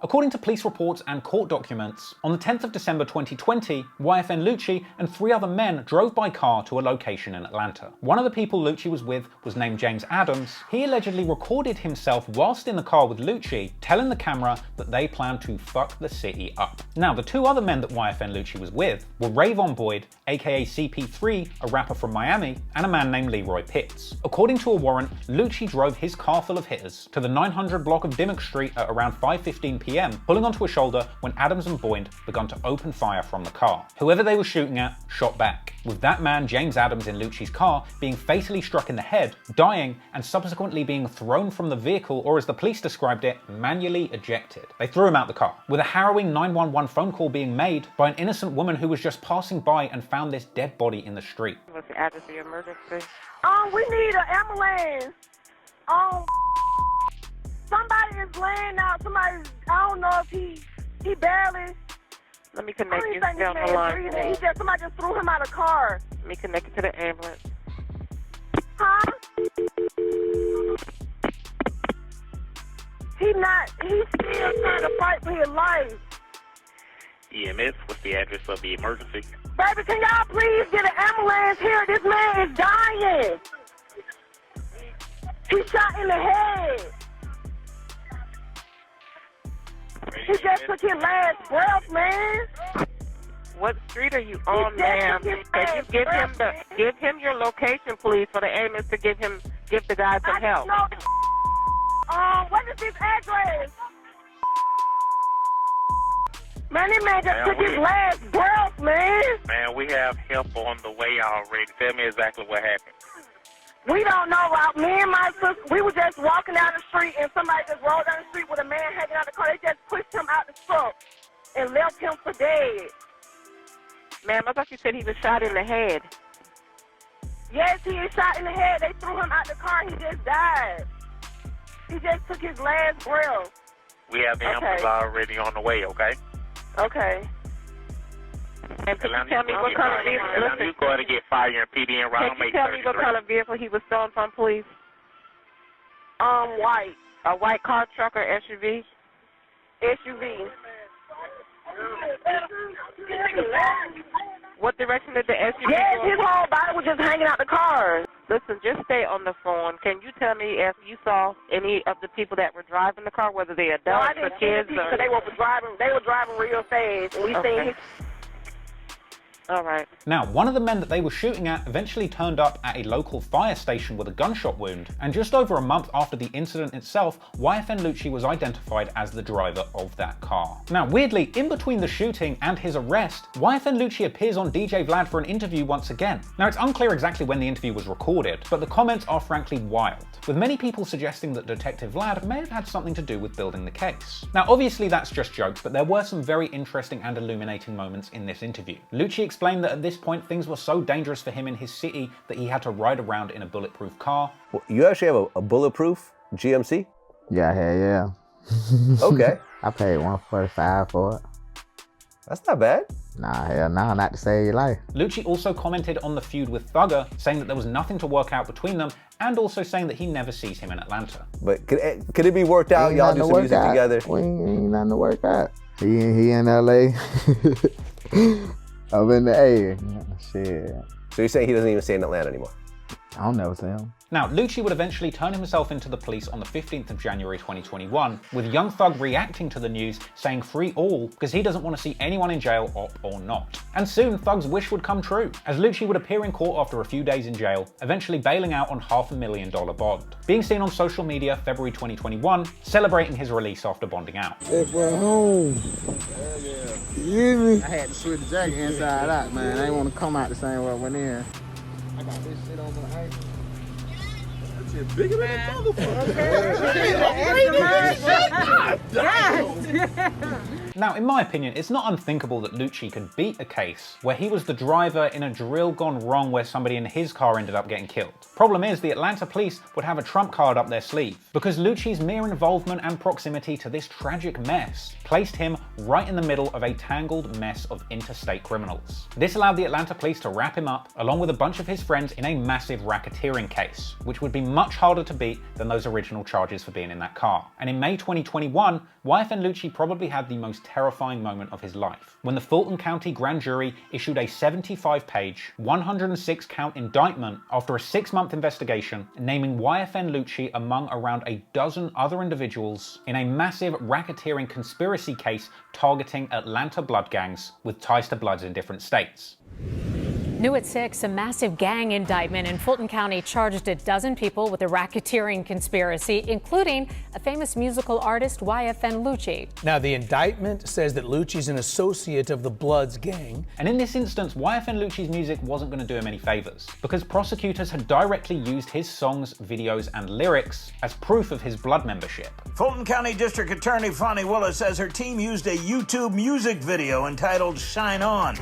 According to police reports and court documents, on the 10th of December 2020, YFN Lucci and 3 other men drove by car to a location in Atlanta. One of the people Lucci was with was named James Adams. He allegedly recorded himself whilst in the car with Lucci, telling the camera that they planned to fuck the city up. Now, the 2 other men that YFN Lucci was with were Rayvon Boyd, aka CP3, a rapper from Miami, and a man named Leroy Pitts. According to a warrant, Lucci drove his car full of hitters to the 900 block of Dimmock Street at around 5:15 p.m, pulling onto a shoulder when Adams and Boyd began to open fire from the car. Whoever they were shooting at shot back, with that man, James Adams, in Lucci's car being fatally struck in the head, dying, and subsequently being thrown from the vehicle, or as the police described it, manually ejected. They threw him out the car, with a harrowing 911 phone call being made by an innocent woman who was just passing by and found this dead body in the street. What's the address of your emergency? We need an ambulance. Somebody is laying out. Somebody, I don't know if he barely. Let me connect you. Stay on the line. Somebody just threw him out of the car. Let me connect you to the ambulance. Huh? He's still trying to fight for his life. EMS, what's the address of the emergency? Baby, can y'all please get an ambulance here? This man is dying. He's shot in the head. He just took his last breath, man. What street are you on, ma'am? Can you give him your location, please, for the ambulance to give the guy some help? What is his address? Man, this man just took his last breath, man. Man, we have help on the way already. Tell me exactly what happened. We don't know. Me and my sister, we were just walking down the street and somebody just rolled down the street with a man hanging out the car. They just pushed him out the truck and left him for dead. Ma'am, I thought you said he was shot in the head. Yes, he is shot in the head. They threw him out the car. He just died. He just took his last breath. We have the ambulance already on the way, okay? Okay. And can you tell me what kind of vehicle? Listen, you go ahead and get fire and PD and round. Can you tell me what kind of vehicle he was stolen from, please? White. A white car, truck, or SUV? SUV. What direction did the SUV go? Yes, his whole body was just hanging out the car. Listen, just stay on the phone. Can you tell me if you saw any of the people that were driving the car, whether they're adults or kids? They were driving real fast, and we seen his. All right. Now, one of the men that they were shooting at eventually turned up at a local fire station with a gunshot wound, and just over a month after the incident itself, YFN Lucci was identified as the driver of that car. Now, weirdly, in between the shooting and his arrest, YFN Lucci appears on DJ Vlad for an interview once again. Now, it's unclear exactly when the interview was recorded, but the comments are frankly wild, with many people suggesting that Detective Vlad may have had something to do with building the case. Now, obviously that's just jokes, but there were some very interesting and illuminating moments in this interview. Lucci explained that at this point things were so dangerous for him in his city that he had to ride around in a bulletproof car. Well, you actually have a bulletproof GMC? Yeah, yeah. Okay. I paid $145 for it. That's not bad. Nah, hell no, not to save your life. Lucci also commented on the feud with Thugger, saying that there was nothing to work out between them, and also saying that he never sees him in Atlanta. But could it be worked out? Y'all do some music together? We ain't nothing to work out. He in LA. I'm in the A. Shit. So you're saying he doesn't even stay in Atlanta anymore? I don't never see him. Now, Lucci would eventually turn himself into the police on the 15th of January 2021, with Young Thug reacting to the news, saying free all, because he doesn't want to see anyone in jail, op or not. And soon, Thug's wish would come true, as Lucci would appear in court after a few days in jail, eventually bailing out on $500,000 bond. Being seen on social media February 2021, celebrating his release after bonding out. Hey, boy, home. You hear me? I had to switch the jacket inside out, man. I didn't want to come out the same way I went in. I got this shit on my ankle. It's bigger than a motherfucker. Now, in my opinion, it's not unthinkable that Lucci could beat a case where he was the driver in a drill gone wrong where somebody in his car ended up getting killed. Problem is, the Atlanta police would have a trump card up their sleeve, because Lucci's mere involvement and proximity to this tragic mess placed him right in the middle of a tangled mess of interstate criminals. This allowed the Atlanta police to wrap him up, along with a bunch of his friends, in a massive racketeering case, which would be much harder to beat than those original charges for being in that car. And in May 2021, YFN Lucci Lucci probably had the most terrifying moment of his life, when the Fulton County grand jury issued a 75-page, 106-count indictment after a 6-month investigation, naming YFN Lucci among around a dozen other individuals in a massive racketeering conspiracy case targeting Atlanta blood gangs with ties to Bloods in different states. New at 6, a massive gang indictment in Fulton County charged a dozen people with a racketeering conspiracy, including a famous musical artist, YFN Lucci. Now, the indictment says that Lucci's an associate of the Bloods gang. And in this instance, YFN Lucci's music wasn't going to do him any favors, because prosecutors had directly used his songs, videos, and lyrics as proof of his Blood membership. Fulton County District Attorney Fonnie Willis says her team used a YouTube music video entitled Shine On,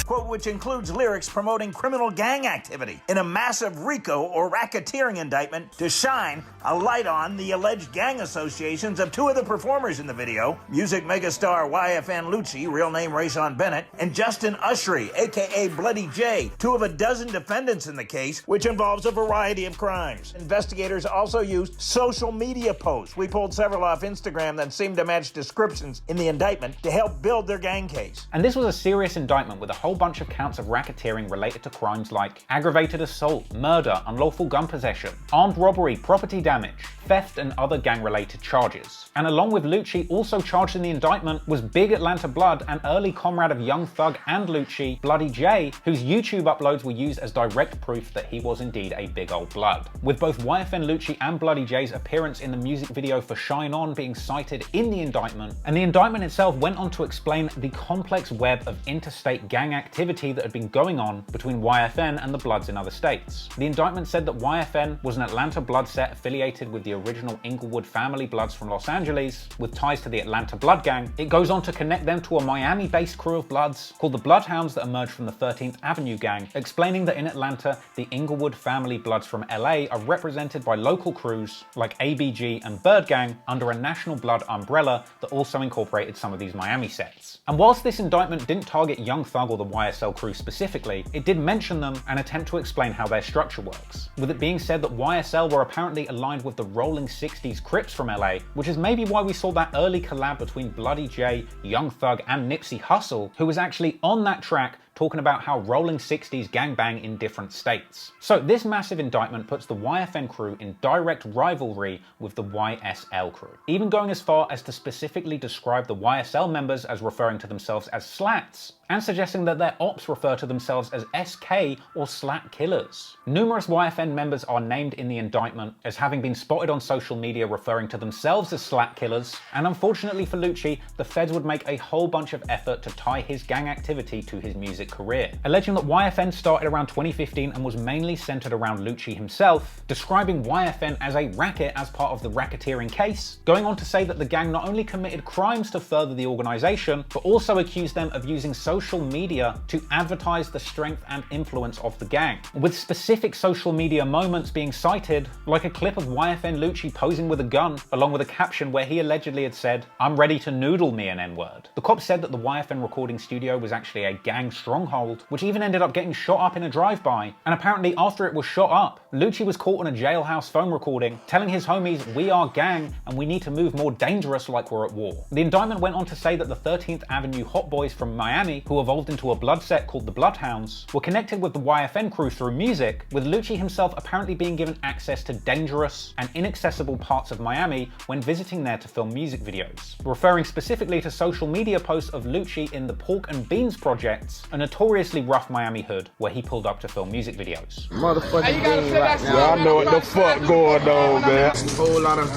quote, which includes lyrics promoting criminal gang activity in a massive RICO or racketeering indictment to shine a light on the alleged gang associations of 2 of the performers in the video, music megastar YFN Lucci, real name Rayshawn Bennett, and Justin Ushry, aka Bloody J, 2 of a dozen defendants in the case, which involves a variety of crimes. Investigators also used social media posts. We pulled several off Instagram that seemed to match descriptions in the indictment to help build their gang case. And this was a serious indictment with a whole bunch of counts of racketeering related to crimes like aggravated assault, murder, unlawful gun possession, armed robbery, property damage, theft, and other gang-related charges. And along with Lucci, also charged in the indictment was big Atlanta Blood and early comrade of Young Thug and Lucci, Bloody J, whose YouTube uploads were used as direct proof that he was indeed a big old Blood. With both YFN Lucci and Bloody J's appearance in the music video for Shine On being cited in the indictment, and the indictment itself went on to explain the complex web of interstate gang activity that had been going on between YFN and the Bloods in other states. The indictment said that YFN was an Atlanta Blood set affiliated with the original Inglewood family Bloods from Los Angeles, with ties to the Atlanta Blood gang. It goes on to connect them to a Miami-based crew of Bloods called the Bloodhounds that emerged from the 13th Avenue gang, explaining that in Atlanta, the Inglewood family Bloods from LA are represented by local crews like ABG and Bird Gang under a national Blood umbrella that also incorporated some of these Miami sets. And whilst this indictment didn't target Young Thug or the YSL crew specifically, it did mention them and attempt to explain how their structure works, with it being said that YSL were apparently aligned with the Rolling 60s Crips from LA, which is maybe why we saw that early collab between Bloody J, Young Thug, and Nipsey Hussle, who was actually on that track talking about how Rolling 60s gangbang in different states. So this massive indictment puts the YFN crew in direct rivalry with the YSL crew, even going as far as to specifically describe the YSL members as referring to themselves as slats, and suggesting that their ops refer to themselves as SK or Slat Killers. Numerous YFN members are named in the indictment as having been spotted on social media referring to themselves as Slat Killers, and unfortunately for Lucci, the feds would make a whole bunch of effort to tie his gang activity to his music career, alleging that YFN started around 2015 and was mainly centered around Lucci himself, describing YFN as a racket as part of the racketeering case, going on to say that the gang not only committed crimes to further the organization, but also accused them of using social media to advertise the strength and influence of the gang, with specific social media moments being cited, like a clip of YFN Lucci posing with a gun, along with a caption where he allegedly had said, "I'm ready to noodle me an N-word." The cops said that the YFN recording studio was actually a gang stronghold, which even ended up getting shot up in a drive-by, and apparently after it was shot up, Lucci was caught on a jailhouse phone recording, telling his homies, "We are gang, and we need to move more dangerous like we're at war." The indictment went on to say that the 13th Avenue Hot Boys from Miami, who evolved into a Blood set called the Bloodhounds, were connected with the YFN crew through music, with Lucci himself apparently being given access to dangerous and inaccessible parts of Miami when visiting there to film music videos, referring specifically to social media posts of Lucci in the Pork and Beans projects, a notoriously rough Miami hood where he pulled up to film music videos. Motherfucking game right now. I know what the fuck going on, man. Whole lot of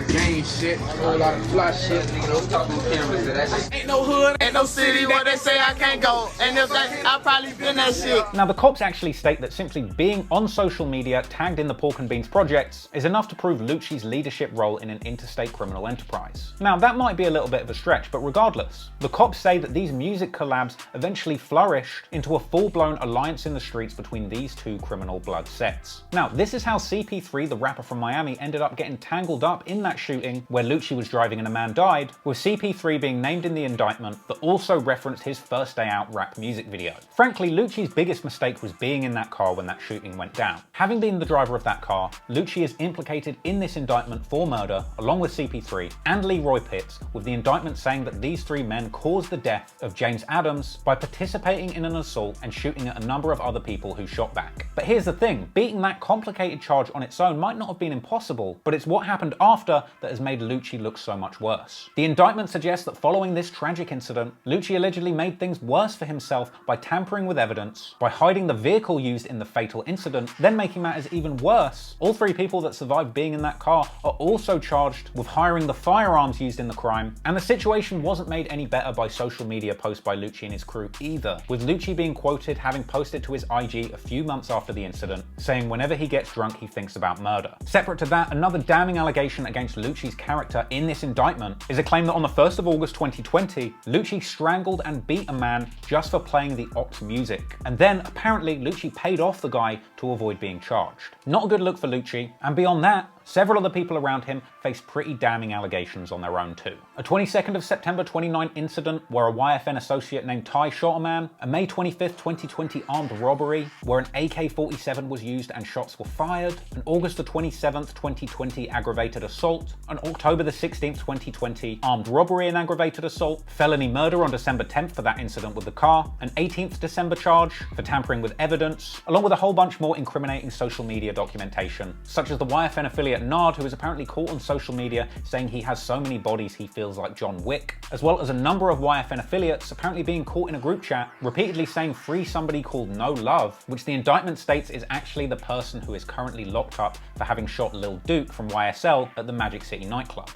game shit, whole lot of fly shit. Ain't no hood, ain't no city where they say I can't go. And if that, I probably been that shit. Now the cops actually state that simply being on social media tagged in the Pork and Beans projects is enough to prove Lucci's leadership role in an interstate criminal enterprise. Now that might be a little bit of a stretch, but regardless, the cops say that these music collabs eventually flourished into a full-blown alliance in the streets between these two criminal Blood sets. Now this is how CP3, the rapper from Miami, ended up getting tangled up in that shooting where Lucci was driving and a man died, with CP3 being named in the indictment that also referenced his first day out rap music video. Frankly, Lucci's biggest mistake was being in that car when that shooting went down. Having been the driver of that car, Lucci is implicated in this indictment for murder, along with CP3 and Leroy Pitts, with the indictment saying that these three men caused the death of James Adams by participating in an assault and shooting at a number of other people who shot back. But here's the thing, beating that complicated charge on its own might not have been impossible, but it's what happened after that has made Lucci look so much worse. The indictment suggests that following this tragic incident, Lucci allegedly made things worse for himself by tampering with evidence, by hiding the vehicle used in the fatal incident, then making matters even worse. All three people that survived being in that car are also charged with hiring the firearms used in the crime, and the situation wasn't made any better by social media posts by Lucci and his crew either, with Lucci being quoted having posted to his IG a few months after the incident, saying whenever he gets drunk he thinks about murder. Separate to that, another damning allegation against Lucci's character in this indictment is a claim that on the 1st of August 2020, Lucci strangled and beat a man just for playing the Ox music. And then, apparently, Lucci paid off the guy to avoid being charged. Not a good look for Lucci, and beyond that, several other people around him face pretty damning allegations on their own too. A 22nd of September 29 incident where a YFN associate named Ty shot a man, a May 25th 2020 armed robbery where an AK-47 was used and shots were fired, an August the 27th 2020 aggravated assault, an October the 16th 2020 armed robbery and aggravated assault, felony murder on December 10th for that incident with the car, an 18th December charge for tampering with evidence, along with a whole bunch more incriminating social media documentation, such as the YFN affiliate Nard, who is apparently caught on social media saying he has so many bodies he feels like John Wick, as well as a number of YFN affiliates apparently being caught in a group chat repeatedly saying free somebody called No Love, which the indictment states is actually the person who is currently locked up for having shot Lil Duke from YSL at the Magic City nightclub.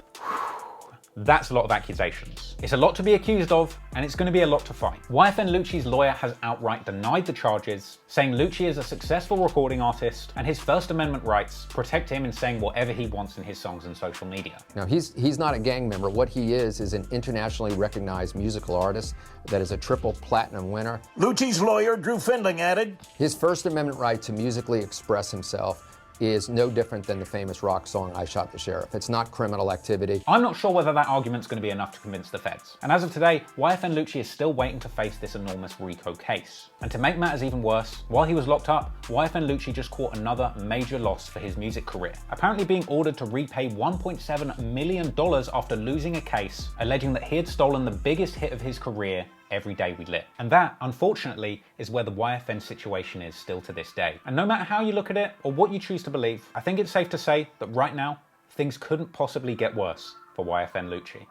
That's a lot of accusations. It's a lot to be accused of, and it's going to be a lot to fight. YFN Lucci's lawyer has outright denied the charges, saying Lucci is a successful recording artist, and his First Amendment rights protect him in saying whatever he wants in his songs and social media. Now, he's not a gang member. What he is an internationally recognized musical artist that is a triple platinum winner. Lucci's lawyer, Drew Findling, added, his First Amendment right to musically express himself is no different than the famous rock song, I Shot the Sheriff. It's not criminal activity. I'm not sure whether that argument's going to be enough to convince the feds. And as of today, YFN Lucci is still waiting to face this enormous RICO case. And to make matters even worse, while he was locked up, YFN Lucci just caught another major loss for his music career, apparently being ordered to repay $1.7 million after losing a case alleging that he had stolen the biggest hit of his career, Every Day We Lit. And that, unfortunately, is where the YFN situation is still to this day. And no matter how you look at it or what you choose to believe, I think it's safe to say that right now, things couldn't possibly get worse for YFN Lucci.